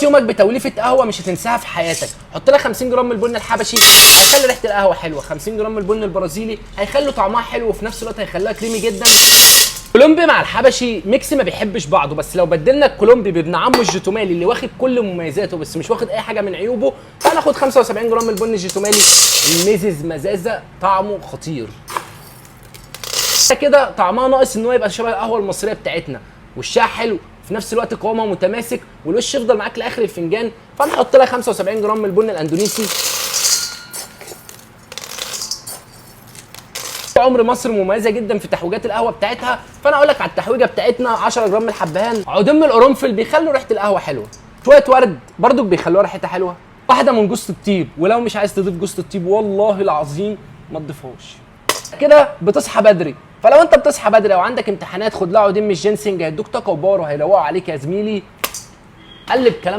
ظبط يومك بتوليفه قهوه مش هتنساها في حياتك. حط لها 50 جرام من البن الحبشي هيخلي ريحه القهوه حلوه، 50 جرام من البن البرازيلي هيخلوا طعمها حلو وفي نفس الوقت هيخليها كريمي جدا. كولومبي مع الحبشي ميكس ما بيحبش بعضه، بس لو بدلنا الكولومبي بابن عمه الجيتومالي اللي واخد كل مميزاته بس مش واخد اي حاجه من عيوبه، فهناخد 75 جرام من البن الجيتومالي المزز مزازه طعمه خطير. كده طعمها ناقص ان هو يبقى شبه القهوه المصريه بتاعتنا، وشها حلو في نفس الوقت قوامها متماسك والوش يفضل معاك لاخر الفنجان، فنحط لها 75 جرام من البن الاندونيسي. عمر مصر مميزه جدا في تحويجات القهوه بتاعتها، فانا اقول لك على التحويجه بتاعتنا: 10 جرام من الحبهان، عودين من القرنفل بيخلوا ريحه القهوه حلوه، شويه ورد برضو بيخلوها ريحتها حلوه، واحده من جوز الطيب، ولو مش عايز تضيف جوز الطيب والله العظيم ما تضيفهاش. كده بتصحى بدري، فلو انت بتصحى بدري او عندك امتحانات خد لها عودين من الجينسنج هيدوك طاقه وباور وهيروقوا عليك يا زميلي. قلب كلامك